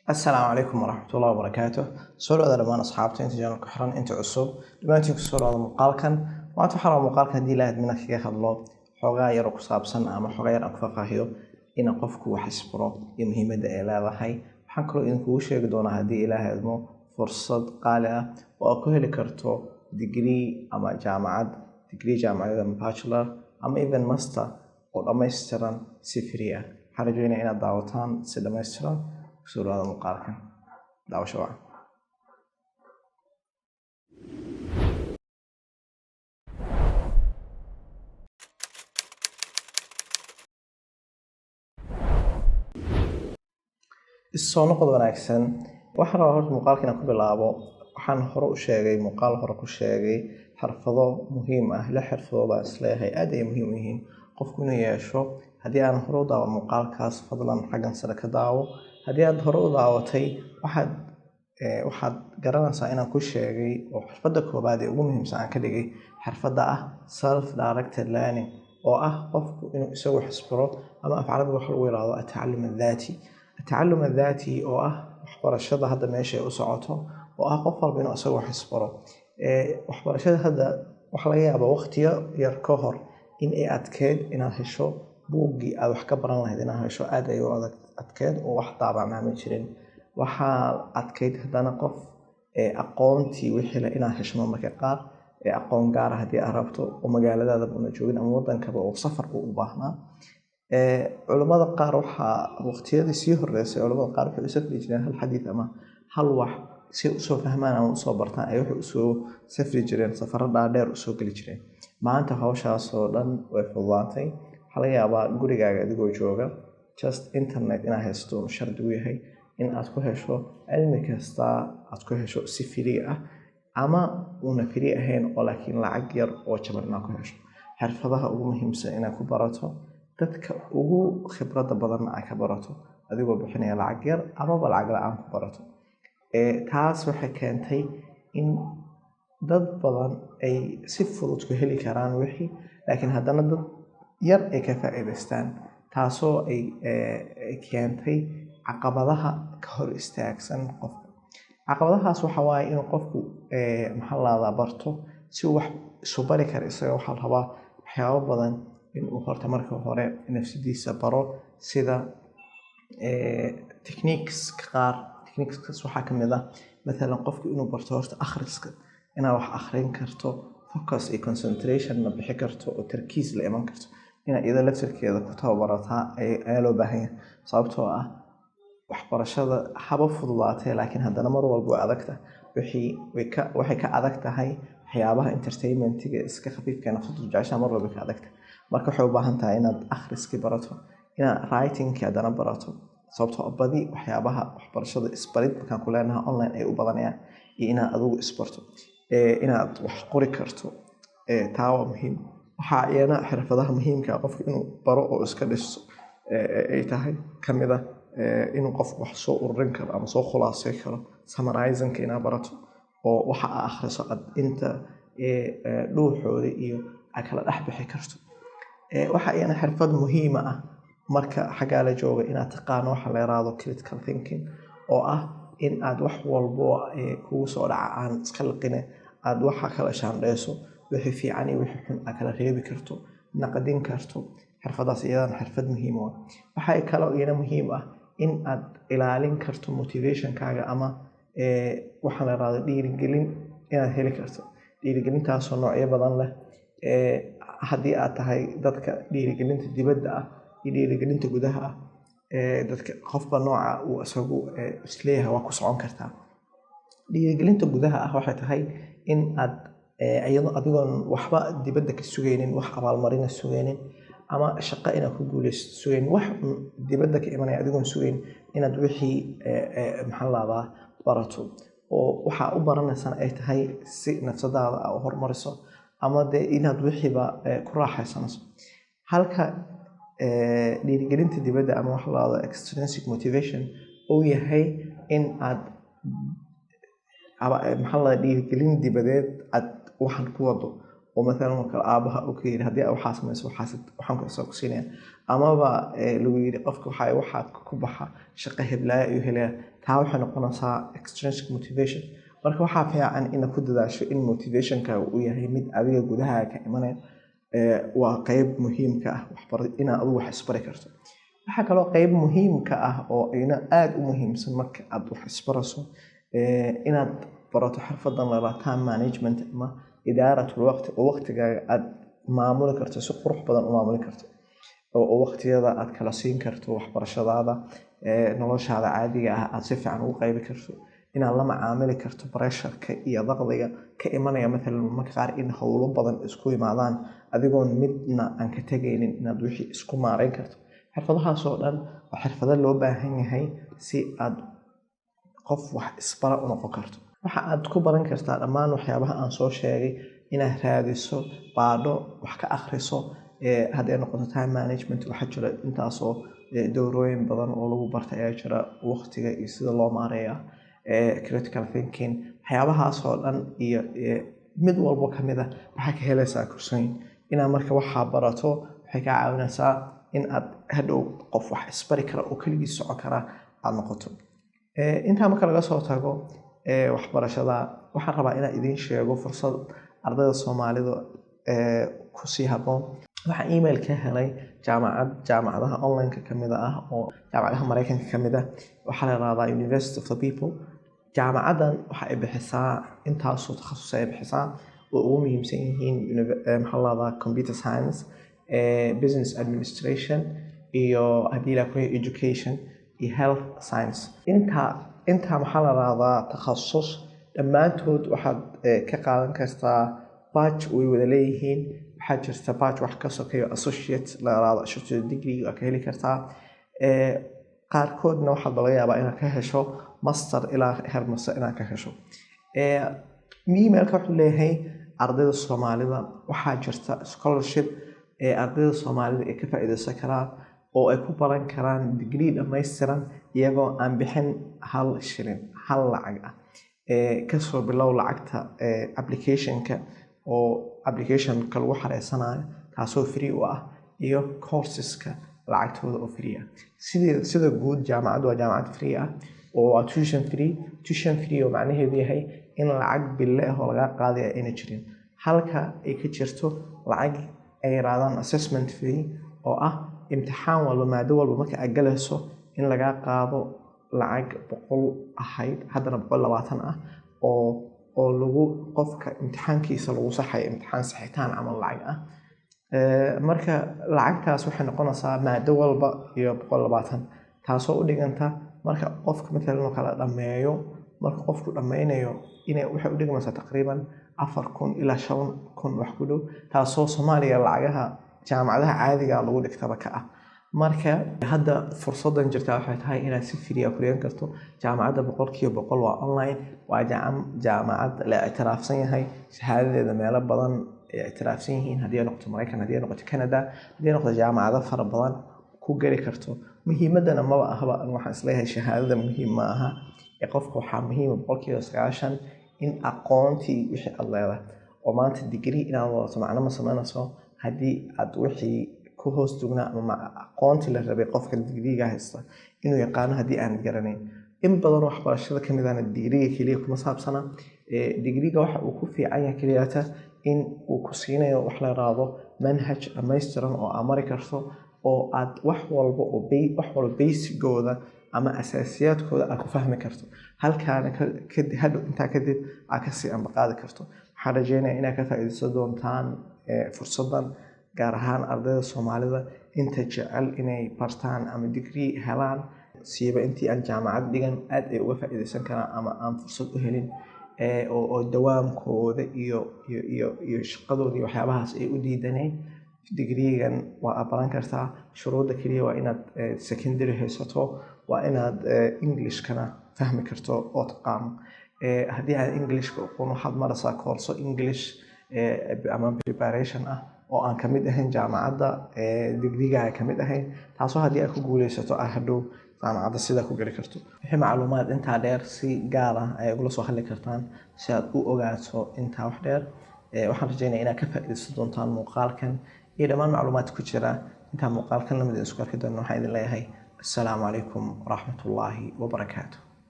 السلام عليكم ورحمة الله وبركاته. سؤال هذا لما أصحابتي أنت جانا كحران أنت عصب لما أنت كسر هذا مقالكن ما تحرر مقالكن دي لهد منك يا خلّو حوجا يروق صابسن أما حوجا يرق فقاهيو إن قفك وحسبره يمهم ده إلى ذهي حنكرو إن كوش يقدون هذه إلى هذمو فرصة قالة وأكوه لكرتو ديجري أما جامعة باتشلر أما إيفن ماستر وأما يسترن سفرية حرجوين إن الدعوتان سلما يسترن سورة هذا مقالكن دعوة شواء الصون قد وناكسن waxaan rabaa horta muuqaalka inaan ku bilaabo waxaan hore u sheegay muuqaal hore ku sheegay xirfado muhiim ah la xirfadooda isleeyahay aad ay muhiim u yihiin qofku inuu yeesho haddii aan hore u daawan muuqaalkaas fadlan xaggan sare ka daawo haddii aad hore u daawatay waxaad garanaysaa inaan ku sheegay oo xirfadda koobaad ee ugu muhiimsan aan ka dhigay xirfadda ah self directed learning oo ah qofku inuu isagu xisbiro ama af carabi waxa lagu yiraahdo atacallum adhaati التعلم الذاتي أو وحبرشة هذا ماشي أسعته وأقفل بينه أسوي حسبره وحبرشة هذا وحلاقيه أبا وقتي يركهر إن أتكاد إن هالشو بوجي أو حكبرنا هذا إن هالشو أدي أتكاد وواحد طبعا نعمل شرين وحال أتكاد هذا نقف أقومتي وحلا إن هالشو مكقار أقوم جار هذه عرفته ومجال هذا بنجوين أمودا كبا وسفر وباهنا علماء القار وقتيادي سيه الرئيسي علماء القار في سفر جرين هل حديث أما هل واح سو فهمان أو سو برتان أيوه سو سفر جرين سفر دادير سو كل جرين ما أنت هوشة صورن وفضلاتي حاليا أبا قولي قاعد يقول جوجا just internet إنها هستون شرط وياهي إن أتكوه شو علمك هستا أتكوه شو سفرية أما ونفرية هين ولكن لعجر أو جبرنا كوه شو حرفها أو مهم سئنا كبرته dadka ugu khibrada badan ay ka barato adigoo bixinaya lacag yar ama lacag la'aan ku barato taas waxay keentay in dad badan ay si fudud ku heli karaan wixii laakiin haddana dad yar ay ka faa'iideystaan taasoo ay keentay caqabadaha ka hor istaagsan qofka caqabadahaas waxa waaye in qofku barto si wax isu bari karo isaga waxa la rabaa waxyaabo badan inuu horta marka hore nafsidiisa baro sida techniques waxa kamid ah mesela qofku inuu barto horta akhriska inaa wax akhrin karto focus iyo concentration ma bixi karto oo tarkiis la iman karto inaa iyada laftirkeeda ku tababarataa ayaa loo baahan yahay sababtoo ah waxbarashada haba fududaatay laakiin haddana mar walba way adagtahay waxay ka adag tahay waxyaabaha entertainmentiga iska khafiifka nafsadu jeceshaha mar walba ka adagtahay marka waxay u baahan tahay inaad akhriski barato inaad writingki haddana barato sababtoo badi waxyaabaha waxbarashada isbarid markaan ku leenahay online ay u badanayaan iyo inaad adigu isbarto inaad wax qori karto taa waa muhiim waxaa iyana xirfadaha muhiimka qofka inuu baro oo iska dhiso ay tahay kamid ah inuu qofku wax soo ururin karo ama soo khulaasay karo summarizingka inaad barato oo waxa aad akhriso aad inta dhuuxooda iyo aad kala dhex bixi karto waxa iyana xirfad muhiim ah marka xagaa la jooga inaad taqaano waxa la yiraahdo critical thinking oo ah in aad wax walbo kugu soo dhaca aan iska laqine aad waxa kala shaandheyso wixii fiican iyo wixii xun aad kala reebi karto naqdin karto xirfadaas iyadana xirfad muhiim ah waxa kale oo iyana muhiim ah in aad ilaalin karto motivationkaaga ama waxa la yiraahdo dhiirigelin inaad heli karto dhiirigelintaasoo noocyo badan leh haddii aad tahay dadka dhiirigelinta dibadda ah iyo dhiirigelinta gudaha ah dadka qofba nooca uu isagu isleeyahay waa ku socon kartaa dhiirigelinta gudaha ah waxay tahay in aad adigoon waxba dibadda ka sugaynin wax abaalmarina sugaynin ama shaqo inaad ku guulaysto sugaynin wax dibadda ka imanaya adigoon sugayn inaad wixii barato oo waxaa u baranaysan ay tahay si nafsadaada u horumariso ama de inaad wixiiba ku raaxaysanayso halka dhiirigelinta dibadda ama waxa la yiraahdo extrinsic motivation uu yahay in aad dhiirigelin dibadeed aad waxan ku wado oo مثلا marka aabaha uu ka yiri hadii aad waxa samayso waxaan ku soo siinaya amaba lagu yiri qofka waxa ku baxa shaqo heblaaya iyo helaya taa waxay noqonaysaa extrinsic motivation. Marka waxaa fiican inaad ku dadaasho in motivationka uu yahay mid adiga gudaha ka imanaya. Waa qayb muhiimka ah inaad adigu wax isbari karto. waxaa kaloo qayb muhiimka ah oo ayna aad u muhiimsan marka aad wax isbarayso inaad barato xirfadan la time management ama idaaratul waqti oo waqtigaaga aad maamuli karto si qurux badan u maamuli karto oo waqtiyada aad kala siin karto waxbarashadaada noloshaada caadiga ah aad si fiican ugu qaybi karto inaad la macaamili karto pressure-ka iyo dakhliga ka imanaya maalan marka qaar in howlo badan isku yimaadaan adigoon midna aan ka tegaynin inaad wixii isku maareyn karto. xirfadahaas oo dhan waa xirfado loo baahan yahay si aad qof wax isbara u noqon karto. waxa aad ku baran kartaa dhammaan waxyaabaha aan soo sheegay inaad raadiso baadho wax ka akhriso hadday noqoto time management waxaa jira intaasoo dowrooyin badan oo lagu barta ayaa jira waqtiga iyo sida loo maareeya critical thinking waxyaabahaas oo dhan iyo mid walbo kamid ah waxaa ka helaysaa kursooyin inaad marka waxaa barato waxay kaa caawinaysaa in aad hadhow qof wax isbari kara oo keligii socon kara aad noqoto. intaa marka laga soo tago waxbarashada waxaan rabaa inaan idiin sheego fursad ardayda Soomaalida kusii haboon. waxaan email ka helay jaamacadaha online-ka kamid ah oo jaamacadaha Mareykanka kamid ah waxaa la yiraahdaa University of the People. jaamacadan waxa ay bixisaa intaasoo takhasus ay bixisaa oo ugu muhiimsan yihiin maxaa la yiraahdaa computer science, business administration iyo haddii la ku education iyo health science. inta maxaa la yiraahdaa takhasus dhammaantood waxaad ka qaadan kartaa batch way wada leeyihiin. waxaa jirta batch wax ka sokeeyo associate la yiraahdo associate degree ka heli kartaa. qaarkoodna waxaad laga yaabaa inaad ka hesho master ilaa heer master inaad ka hesho. emailka wuxuu leeyahay ardayda Soomaalida waxaa jirta scholarship ardayda Soomaalida ay ka faa'iideysan karaan oo ay ku baran karaan degree dhammaystiran iyagoo aan bixin hal shilin hal lacag ah. kasoo bilow lacagta applicationka oo applicationka lagu xareysanayo taasoo free u ah iyo courseska lacagtooda oo free ah. sida guud jaamacaddu waa jaamacad free ah oo waa tuition free oo macnaheedu yahay in lacag bille ah oo laga qaadayo ayna jirin halka ay ka jirto lacag ay yiraahdaan assessment fee oo ah imtixaan walba maado walba marka aad galayso in laga qaado lacag 100 ahayd haddana 120 ah oo lagu qofka imtixaankiisa lagu saxay imtixaan saxitaan camal lacag ah. marka lacagtaas waxay noqonaysaa maado walba iyo 120 taasoo u dhiganta marka qofka midna kala dhameeyo marka qofku dhameynayo inay waxay u dhigmaysaa taqriiban 4,000 ilaa 5,000 wax ku dhow taasoo Soomaaliya lacagaha jaamacadaha caadiga lagu dhigtaba ka ah. marka hadda fursadan jirta waxay tahay inaad si free ah ku leeyan karto jaamacadda 100% waa online waa jaamacad la ictiraafsan yahay shahaadadeeda meelo badan ay ictiraafsan yihiin haddii ay noqoto Mareykan haddii ay noqoto Canada haddii ay noqoto jaamacado fara badan ku geli karto. muhiimadana maba ahaba waxaan isleeyahay shahaadada muhiim ma aha qofka waxaa muhiim 90% in aqoontii wixii aad leedahay oo maanta degree inaad wadato macna ma sameynayso haddii aad wixii ku hoos dugnaa ama aqoontii la rabay qofka degree-ga haysta inuu yaqaano haddii aan garanayn. in badan waxbarashada kamid ah degree-ga kaliya kuma saabsana degree-ga waxa uu ku fiican yahay kaliya in uu ku siinayo wax la yiraahdo manhaj dhammaystiran oo aad mari karto oo aad wax walba basic-gooda ama asaasiyaadkooda aad ku fahmi karto halkaana intaa kadib aad kasii ambaqaadi karto. waxaan rajeynayaa inaad ka faa'iideysan doontaan fursadan gaar ahaan ardayda Soomaalida inta jecel inay bartaan ama degree helaan siiba intii aan jaamacad dhigan aad ay uga faa'iideysan karaan ama aan fursad u helin oo dawaamkooda iyo shaqadooda iyo waxyaabahaas ay u diidaneen. degree-gan waa baran kartaa shuruudda kaliya waa inaad secondary haysato waa inaad English-kana fahmi karto oo taqaano. haddii aad English-ka aqoon waxaad maraysaa koorso English ama preparation ah oo aan kamid ahayn jaamacadda degree-ga kamid ahayn taasoo haddii aad ku guuleysato hadhow jaamacadda sida ku gali karto. wixii macluumaad intaa dheer si gaar ah ay ugula soo hadli kartaan si aad u ogaato intaa wax dheer. waxaan rajeynayaa inaad ka faa'iideysan doontaan muuqaalkan iyo dhammaan macluumaadka ku jira intaa muuqaalkan lamid isku arki doona waxaan idin leeyahay assalaamu calaykum waraxmatullaahi wabarakaatuh.